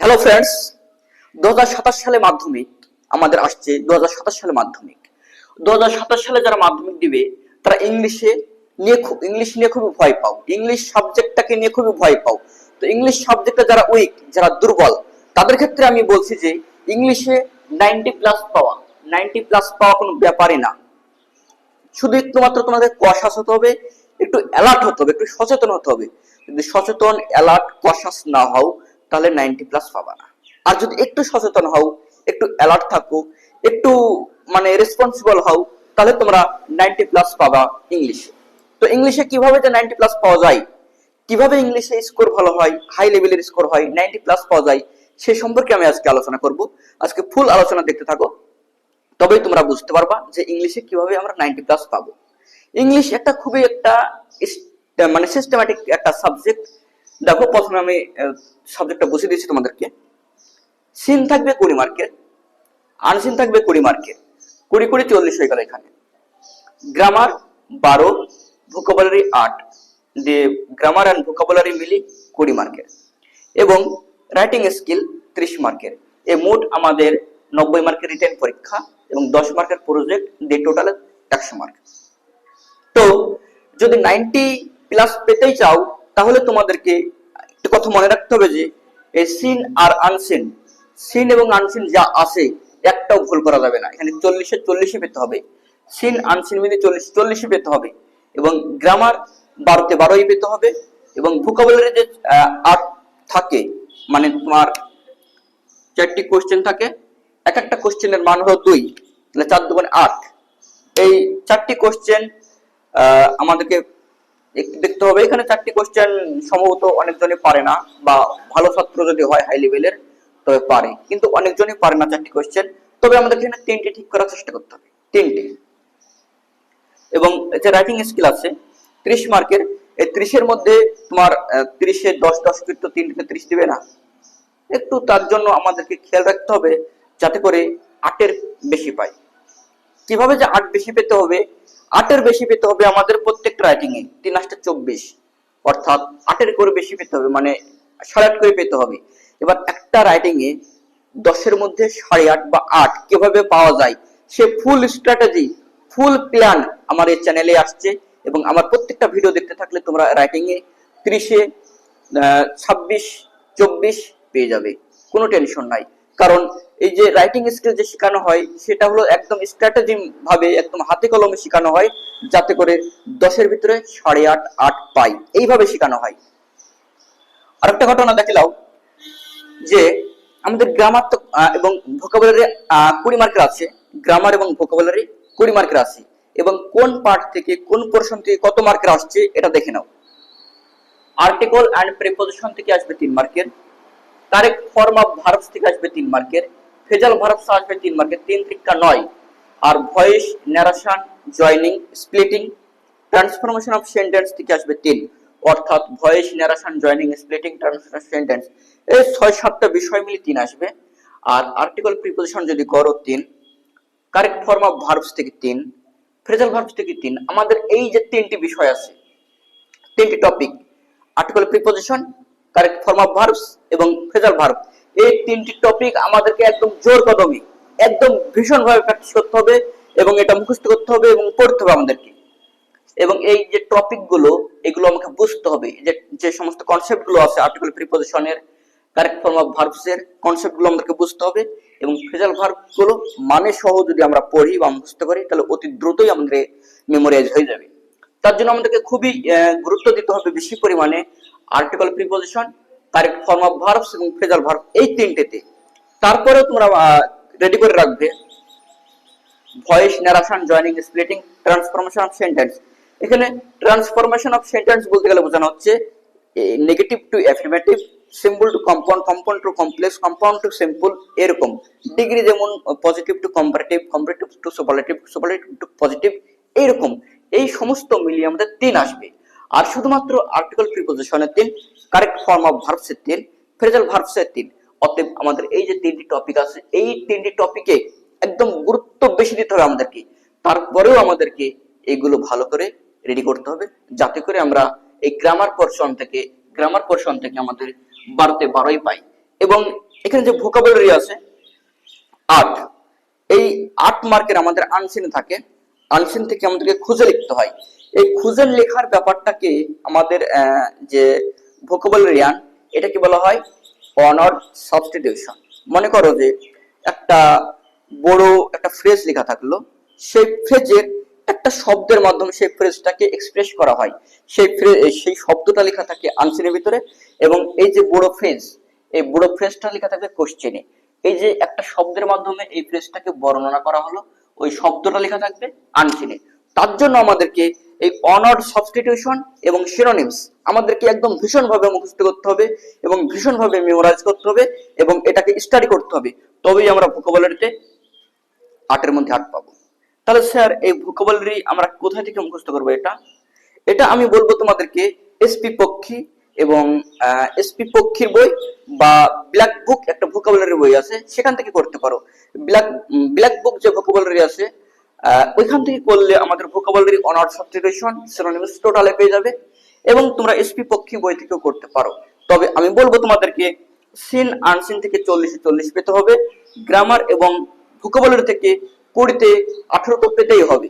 Hello friends, 2027 সালে মাধ্যমিক আমাদের আসছে। 2027 সালে মাধ্যমিক, 2027 সালে যারা মাধ্যমিক দিবে তারা ইংলিশ নিয়ে খুবই ভয় পাও, ইংলিশ সাবজেক্টটাকে নিয়ে খুবই ভয় পাও। তো ইংলিশ সাবজেক্টে যারা উইক, যারা দুর্বল, তাদের ক্ষেত্রে আমি বলছি যে ইংলিশে 90 প্লাস পাওয়া, 90 প্লাস পাওয়া কোনো ব্যাপারই না। শুধু একটু মাত্র তোমাদের কশাস হতে হবে, একটু অ্যালার্ট হতে হবে, একটু সচেতন হতে হবে। যদি সচেতন, অ্যালার্ট, কশাস না হও তাহলে 90 প্লাস পাবা না। আর যদি একটু সচেতন হও, একটু অ্যালার্ট থাকো, একটু রেসপন্সিবল হও, তাহলে তোমরা 90 প্লাস পাবা ইংলিশে। তো ইংলিশে কিভাবে যে 90 প্লাস পাওয়া যায়, কিভাবে ইংলিশে স্কোর ভালো হয়, হাই লেভেলের স্কোর হয়, 90 প্লাস পাওয়া যায়, সে সম্পর্কে আমি আজকে আলোচনা করব। আজকে ফুল আলোচনা দেখতে থাকো, তবেই তোমরা বুঝতে পারবা যে ইংলিশে কিভাবে আমরা 90 প্লাস পাবো। ইংলিশ একটা খুবই একটা সিস্টেম্যাটিক একটা সাবজেক্ট। দেখো, প্রথমে আমি সাবজেক্টটা বুঝিয়ে দিচ্ছি তোমাদেরকে। সিন থাকবে 20 মার্কের, আনসিন থাকবে 20 মার্কের, 20 20 40 হয়ে গেল। এখানে গ্রামার 12, ভোকাবুলারি 8, দিয়ে গ্রামার এন্ড ভোকাবুলারি মিলি 20 মার্কের, এবং রাইটিং স্কিল 30 মার্কের। এই মোট আমাদের 90 মার্কের রিটেন পরীক্ষা এবং 10 মার্কের প্রজেক্ট দিয়ে টোটাল 100 মার্ক। তো যদি 90 প্লাস পেতেই চাও তাহলে তোমাদেরকে একটা কথা মনে রাখতে হবে যে এই সিন আর আনসিন, সিন এবং আনসিন যা আছে একটাও ভুল করা যাবে না। এখানে 40-এ 40 পেতে হবে, সিন আনসিন মিলে 40-40 পেতে হবে, এবং গ্রামার 12-তে 12 পেতে হবে, এবং ভোকাবুলারি যে 8 থাকে, মানে তোমার 4টি কোশ্চেন থাকে, এক একটা কোশ্চেনের মান হলো 2, তাহলে 4 2 8। এই 4টি কোশ্চেন আমাদেরকে একটু দেখতে হবে। এখানে 4টি কোশ্চেন সম্ভবত অনেকজনই পারে না, বা ভালো ছাত্র যদি হয় হাই লেভেলের তবে পারে, কিন্তু অনেকজনই পারে না 4টি কোশ্চেন। তবে আমাদেরকে এখানে 3টি ঠিক করার চেষ্টা করতে হবে, 3টি। এবং যে রাইটিং স্কিল আছে 30 মার্কের, এই 30-এর মধ্যে তোমার 30-এ 10 10 কিন্তু 3টিতে 30 দিবে না। একটু তার জন্য আমাদেরকে খেয়াল রাখতে হবে যাতে করে 8-এর বেশি পাই। কিভাবে যে 8 বেশি পেতে হবে, 8-এর বেশি পেতে হবে আমাদের প্রত্যেকটা রাইটিং এ 3 8 24, অর্থাৎ 8-এর করে বেশি পেতে হবে, মানে 8.5 করে পেতে হবে। এবার একটা রাইটিং এ 10-এর মধ্যে 8.5 বা 8 কিভাবে পাওয়া যায়, সে ফুল স্ট্র্যাটেজি, ফুল প্ল্যান আমার এই চ্যানেলে আসছে। এবং আমার প্রত্যেকটা ভিডিও দেখতে থাকলে তোমরা রাইটিং এ 30-এ 26 24 পেয়ে যাবে, কোনো টেনশন নাই। কারণ এই যে রাইটিং স্কিল যে শেখানো হয় সেটা হলো একদম স্ট্র্যাটেজি ভাবে, একদম হাতে কলমে শেখানো হয়, যাতে করে 10-এর ভিতরে 8.5 8 পাই, এইভাবে শেখানো হয়। আরেকটা ঘটনা দেখিলাও যে আমাদের গ্রামার তো এবং ভোকাবুলারি 20 মার্কের আছে, গ্রামার এবং ভোকাবুলারি 20 মার্কের আছে, এবং কোন পার্ট থেকে কোন পোরশন থেকে কত মার্কের আসছে এটা দেখে নাও। আর্টিকল এন্ড প্রিপোজিশন থেকে আসবে 3 মার্কের, কারেক্ট ফর্ম অফ ভার্বস থেকে আসবে 3 মার্কের, ফ্রেজাল ভার্বস আসবে 3 মার্কের, 3 3 9। আর voice, narration, joining, splitting, transformation of sentence থেকে আসবে 3, অর্থাৎ voice, narration, joining, splitting, transformation of sentence, এই 6-7টা বিষয় মিলে 3 আসবে। আর আর্টিকল প্রিপোজিশন যদি করো 3, কারেক্ট ফর্ম অফ ভার্বস থেকে 3, ফ্রেজাল ভার্বস থেকে 3। আমাদের এই যে 3টি বিষয় আছে, 3টি topic, article preposition, correct form of verbs এবং ফ্রেজাল ভার্ব, এই 3টি টপিক আমাদেরকে একদম জোর কদমে, একদম ভীষণভাবে প্র্যাকটিস করতে হবে, এবং এটা মুখস্থ করতে হবে এবং পড়তে হবে আমাদেরকে। এবং এই যে টপিক গুলো, এগুলো আমাকে বুঝতে হবে, যে সমস্ত কনসেপ্ট গুলো আছে আর্টিকল প্রিপোজিশনের, কারেক্ট ফর্ম অফ ভার্বস এর কনসেপ্ট গুলো আমাদেরকে বুঝতে হবে, এবং ফ্রেজাল ভার্ব গুলো মানে সহ যদি আমরা পড়ি বা মুখস্থ করি তাহলে অতি দ্রুতই আমাদের মেমোরাইজ হয়ে যাবে। তার জন্য আমাদেরকে খুবই গুরুত্ব দিতে হবে বেশি পরিমাণে article preposition, correct form of verbs এবং ফ্রেজাল ভার্ব, এই 3টেতে। তারপরে তোমরা রেডি করে রাখবে voice, narration, joining, splitting, transformation of sentence. এখানে ট্রান্সফরমেশন অফ সেন্টেন্স বলতে গেলে বোঝানো হচ্ছে negative to affirmative, simple to compound, compound to complex, compound to simple, এরকম। ডিগ্রি যেমন positive to comparative, comparative to superlative, superlative to positive, এইরকম। এই সমস্ত মিলিয়ে আমাদের 3 আসবে। আর শুধুমাত্র article প্রিপোজিশনের 3, correct form of ভার্বসের 3, phrasal ভার্বসের 3। অতএব আমাদের এই যে 3টি টপিক আছে, এই 3টি টপিকে একদম গুরুত্ব বেশি দিতে হবে আমাদেরকে। তারপরেও আমাদেরকে এগুলো ভালো করে রেডি করতে হবে, যাতে করে আমরা এই গ্রামার পোরশন থেকে আমাদের 12-তে 12 পাই। এবং এখানে যে ভোকাবুলারি আছে 8, এই 8 মার্কের আমাদের আনসিনে থাকে। আনসিন থেকে আমাদেরকে খুঁজে লিখতে হয়। এই খুঁজে লেখার ব্যাপারটাকে আমাদের যে ভোকাবুলারিয়ান, এটাকে বলা হয় অনার্ড সাবস্টিটিউশন। মনে করো যে একটা বড় একটা ফ্রেজ লেখা থাকলো, সেই ফ্রেজের একটা শব্দের মাধ্যমে সেই ফ্রেজটাকে এক্সপ্রেস করা হয়। সেই শব্দটা লেখা থাকে আনসিনের ভিতরে, এবং এই যে বড় ফ্রেজ, এই বড় ফ্রেজটা লেখা থাকবে কোশ্চেনে। এই যে একটা শব্দের মাধ্যমে এই ফ্রেজটাকে বর্ণনা করা হলো, ওই শব্দটা লেখা থাকবে আনসিনে। তার জন্য আমাদেরকে এই অনার্ড সাবস্টিটিউশন এবং সিনোনিমস আমাদেরকে একদম ভীষণভাবে মুখস্থ করতে হবে এবং ভীষণভাবে মেমোরাইজ করতে হবে এবং এটাকে স্টাডি করতে হবে, তবেই আমরা ভোকাবুলারিতে 8 এর মধ্যে 8 পাবো। তাহলে স্যার এই ভোকাবুলারি আমরা কোথায় থেকে মুখস্থ করবো? এটা আমি বলবো তোমাদেরকে এসপি পক্ষী এবং এসপি পক্ষীর বই বা ব্ল্যাক বুক, একটা ভোকাবুলারি বই আছে, সেখান থেকে করতে পারো। ব্ল্যাক বুক যে ভোকাবুলারি আছে, ওইখান থেকে করলে আমাদের ভোকাবুলারি অনার্ড সাবস্টিটিউশন সিনোনিমস টোটালে পেয়ে যাবে, এবং তোমরা এসপি পক্ষী বই থেকেও করতে পারো। তবে আমি বলবো তোমাদেরকে সিন আনসিন থেকে 40-40 পেতে হবে, গ্রামার এবং ভোকাবুলারি থেকে 20-তে 18 তো পেতেই হবে,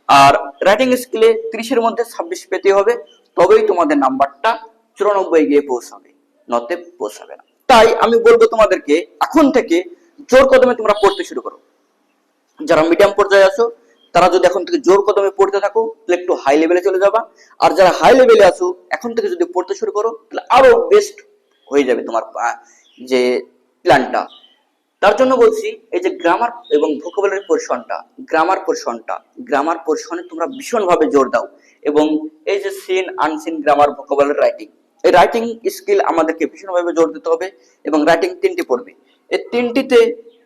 আর রাইটিং স্কিলে 30-এর মধ্যে 26 পেতে হবে, তবেই তোমাদের নাম্বারটা 94 গিয়ে পৌঁছাবে, নতে পৌঁছাবে না। তাই আমি বলবো তোমাদেরকে এখন থেকে জোর কদমে তোমরা পড়তে শুরু করো। যারা মিডিয়াম পর্যায়ে আছো তারা যদি এখন থেকে জোর কদমে পড়তে থাকো তাহলে একটু হাই লেভেলে চলে যাবা, আর যারা হাই লেভেলে আছো এখন থেকে যদি পড়তে শুরু করো তাহলে আরো বেস্ট হয়ে যাবে তোমার যে প্ল্যানটা। তার জন্য বলছি এই যে গ্রামার এবং ভোকাবুলারি গ্রামার পোরশনে তোমরা ভীষণভাবে জোর দাও, এবং এই যে seen unseen grammar vocabulary writing, এই রাইটিং স্কিল আমাদেরকে ভীষণভাবে জোর দিতে হবে, এবং রাইটিং 3টি পড়বে। এই 3টিতে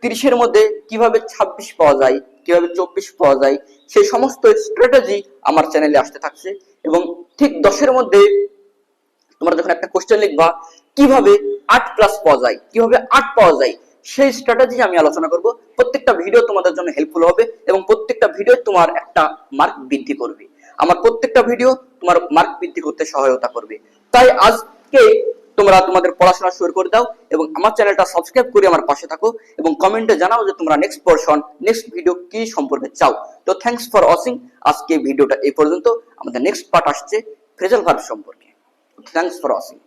30-এর মধ্যে কিভাবে 26 পাওয়া যায়, কিভাবে 24 পাওয়া যায়, সেই সমস্ত স্ট্র্যাটেজি আমার চ্যানেলে আসতে থাকছে। এবং ঠিক 10-এর মধ্যে তোমরা যখন একটা কোশ্চেন লিখবা কিভাবে 8+ পাওয়া যায়, কিভাবে 8 পাওয়া যায়, সেই স্ট্র্যাটেজি আমি আলোচনা করব। প্রত্যেকটা ভিডিও তোমাদের জন্য হেল্পফুল হবে এবং প্রত্যেকটা ভিডিও তোমার একটা মার্ক বৃদ্ধি করবে। আমার প্রত্যেকটা ভিডিও তোমার মার্ক বৃদ্ধি করতে সহায়তা করবে। তাই আজকে তোমরা তোমাদের পড়াশোনা শুরু করে দাও এবং আমার চ্যানেলটা সাবস্ক্রাইব করে আমার পাশে থাকো, এবং কমেন্টে জানাও যে তোমরা নেক্সট পোরশন, নেক্সট ভিডিও কি সম্পর্কে চাও। তো থ্যাঙ্কস ফর ওয়াচিং। আজকে ভিডিওটা এই পর্যন্ত। আমাদের নেক্সট পার্ট আসছে ফ্রেজাল ভার্ব সম্পর্কে। Thanks for watching.